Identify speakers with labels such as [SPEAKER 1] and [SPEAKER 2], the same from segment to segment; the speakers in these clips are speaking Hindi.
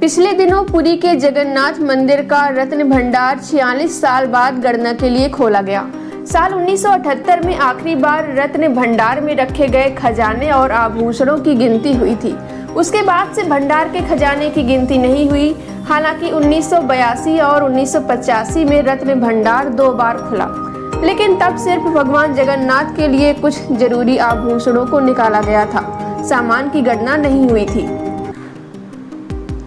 [SPEAKER 1] पिछले दिनों पुरी के जगन्नाथ मंदिर का रत्न भंडार 46 साल बाद गणना के लिए खोला गया। साल 1978 में आखिरी बार रत्न भंडार में रखे गए खजाने और आभूषणों की गिनती हुई थी। उसके बाद से भंडार के खजाने की गिनती नहीं हुई। हालांकि 1982 और 1985 में रत्न भंडार 2 बार खुला, लेकिन तब सिर्फ भगवान जगन्नाथ के लिए कुछ जरूरी आभूषणों को निकाला गया था। सामान की गणना नहीं हुई थी।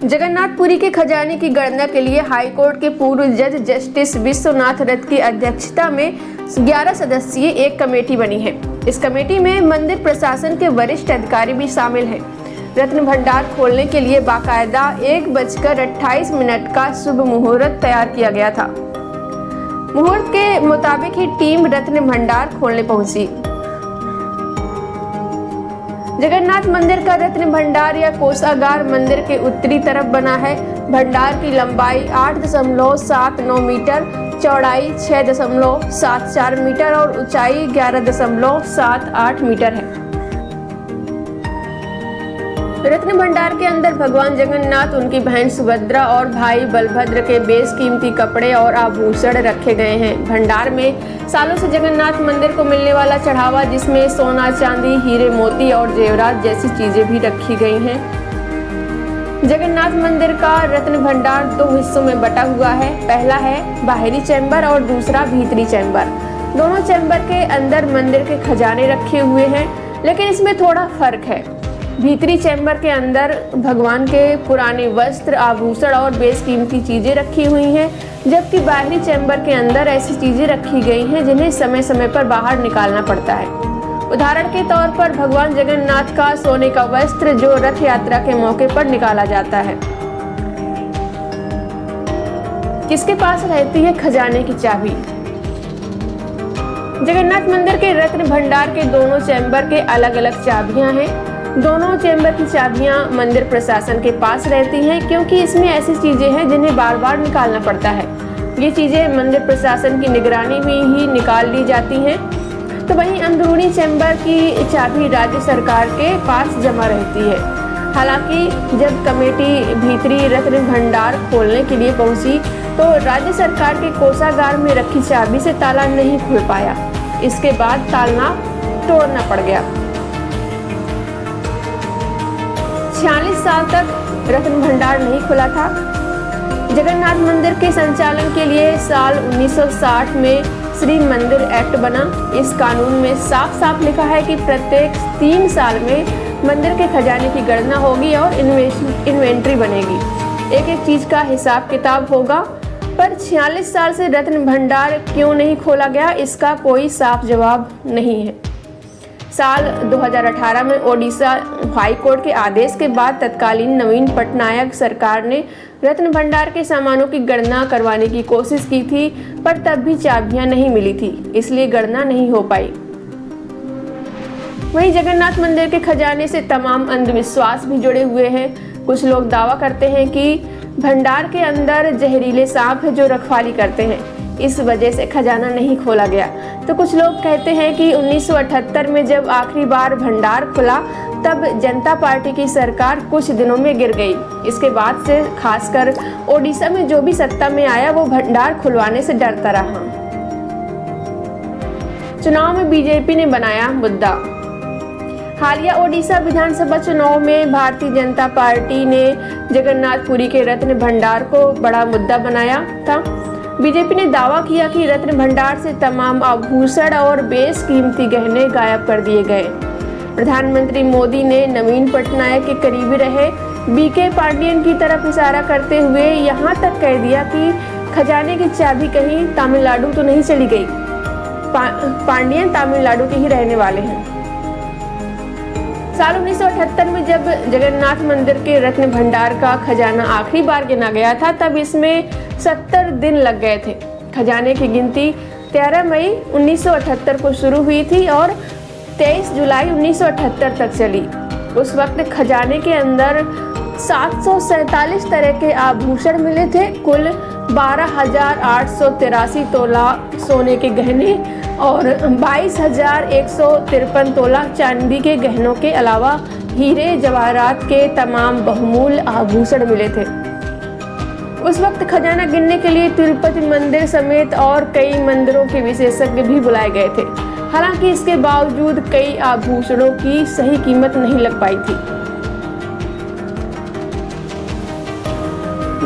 [SPEAKER 1] जगन्नाथपुरी के खजाने की गणना के लिए हाईकोर्ट के पूर्व जज जस्टिस विश्वनाथ रथ की अध्यक्षता में 11 सदस्यीय एक कमेटी बनी है। इस कमेटी में मंदिर प्रशासन के वरिष्ठ अधिकारी भी शामिल हैं। रत्न भंडार खोलने के लिए बाकायदा 1:28 का शुभ मुहूर्त तैयार किया गया था। मुहूर्त के मुताबिक ही टीम रत्न भंडार खोलने पहुंची। जगन्नाथ मंदिर का रत्न भंडार या कोषागार मंदिर के उत्तरी तरफ बना है। भंडार की लंबाई 8.79 मीटर, चौड़ाई 6.74 मीटर और ऊंचाई 11.78 मीटर है। रत्न भंडार के अंदर भगवान जगन्नाथ, उनकी बहन सुभद्रा और भाई बलभद्र के बेशकीमती कपड़े और आभूषण रखे गए हैं। भंडार में सालों से जगन्नाथ मंदिर को मिलने वाला चढ़ावा, जिसमें सोना, चांदी, हीरे, मोती और जेवरात जैसी चीजें भी रखी गई हैं। जगन्नाथ मंदिर का रत्न भंडार 2 हिस्सों में बटा हुआ है। पहला है बाहरी चैम्बर और दूसरा भीतरी चैम्बर। दोनों चैम्बर के अंदर मंदिर के खजाने रखे हुए हैं, लेकिन इसमें थोड़ा फर्क है। भीतरी चैम्बर के अंदर भगवान के पुराने वस्त्र, आभूषण और बेशकीमती चीजें रखी हुई हैं, जबकि बाहरी चैम्बर के अंदर ऐसी चीजें रखी गई हैं जिन्हें समय समय पर बाहर निकालना पड़ता है। उदाहरण के तौर पर भगवान जगन्नाथ का सोने का वस्त्र, जो रथ यात्रा के मौके पर निकाला जाता है। किसके पास रहती है खजाने की चाबी? जगन्नाथ मंदिर के रत्न भंडार के दोनों चैम्बर के अलग अलग चाबियां हैं। दोनों चैम्बर की चाबियां मंदिर प्रशासन के पास रहती हैं, क्योंकि इसमें ऐसी चीजें हैं जिन्हें बार बार निकालना पड़ता है। ये चीजें मंदिर प्रशासन की निगरानी में ही निकाल ली जाती हैं। तो वहीं अंदरूनी चैम्बर की चाबी राज्य सरकार के पास जमा रहती है। हालांकि जब कमेटी भीतरी रत्न भंडार खोलने के लिए पहुंची, तो राज्य सरकार के कोषागार में रखी चाबी से ताला नहीं खुल पाया। इसके बाद ताला तोड़ना पड़ गया। 46 साल तक रत्न भंडार नहीं खुला था। जगन्नाथ मंदिर के संचालन के लिए साल 1960 में श्री मंदिर एक्ट बना। इस कानून में साफ साफ लिखा है कि प्रत्येक 3 साल में मंदिर के खजाने की गणना होगी और इन्वेंट्री बनेगी। एक एक चीज का हिसाब किताब होगा। पर 46 साल से रत्न भंडार क्यों नहीं खोला गया, इसका कोई साफ जवाब नहीं है। साल 2018 में ओडिशा हाईकोर्ट के आदेश के बाद तत्कालीन नवीन पटनायक सरकार ने रत्न भंडार के सामानों की गणना करवाने की कोशिश की थी, पर तब भी चाबियां नहीं मिली थी, इसलिए गणना नहीं हो पाई। वहीं जगन्नाथ मंदिर के खजाने से तमाम अंधविश्वास भी जुड़े हुए हैं। कुछ लोग दावा करते हैं कि भंडार के अंदर जहरीले सांप है जो रखवाली करते हैं, इस वजह से खजाना नहीं खोला गया। तो कुछ लोग कहते हैं कि 1978 में जब आखिरी बार भंडार खुला, तब जनता पार्टी की सरकार कुछ दिनों में गिर गई। इसके बाद से खासकर ओडिशा में जो भी सत्ता में आया, वो भंडार खुलवाने से डरता रहा। चुनाव में बीजेपी ने बनाया मुद्दा। हालिया ओडिशा विधानसभा चुनाव में भारतीय जनता पार्टी ने जगन्नाथपुरी के रत्न भंडार को बड़ा मुद्दा बनाया था। बीजेपी ने दावा किया कि रत्न भंडार से तमाम आभूषण और बेशकीमती गहने गायब कर दिए गए। प्रधानमंत्री मोदी ने नवीन पटनायक के करीबी रहे बीके पांडियन की तरफ इशारा करते हुए यहाँ तक कह दिया कि खजाने की चाबी कहीं तमिलनाडु तो नहीं चली गई। पांडियन तमिलनाडु के ही रहने वाले हैं। साल 1978 में जब जगन्नाथ मंदिर के रत्न भंडार का खजाना आखिरी बार गिना गया था, तब इसमें 70 दिन लग गए थे। खजाने की गिनती 13 मई 1978 को शुरू हुई थी और 23 जुलाई 1978 तक चली। उस वक्त खजाने के अंदर 747 तरह के आभूषण मिले थे। कुल 12,883 तोला सोने के गहने और 22,153 तोला चांदी के गहनों के अलावा हीरे जवाहरात के तमाम बहुमूल्य आभूषण मिले थे। उस वक्त खजाना गिनने के लिए तिरुपति मंदिर समेत और कई मंदिरों के विशेषज्ञ भी बुलाए गए थे। हालांकि इसके बावजूद कई आभूषणों की सही कीमत नहीं लग पाई थी।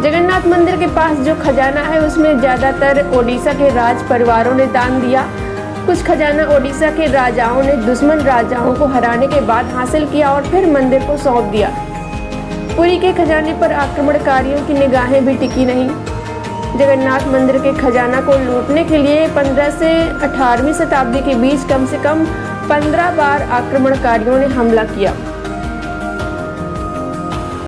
[SPEAKER 1] जगन्नाथ मंदिर के पास जो खजाना है उसमें ज्यादातर ओडिशा के राज परिवारों ने दान दिया। कुछ खजाना ओडिशा के राजाओं ने दुश्मन राजाओं को हराने के बाद हासिल किया और फिर मंदिर को सौंप दिया। पुरी के खजाने पर आक्रमणकारियों की निगाहें भी टिकी नहीं। जगन्नाथ मंदिर के खजाना को लूटने के लिए 15 से 18वीं शताब्दी के बीच कम से कम 15 बार आक्रमणकारियों ने हमला किया।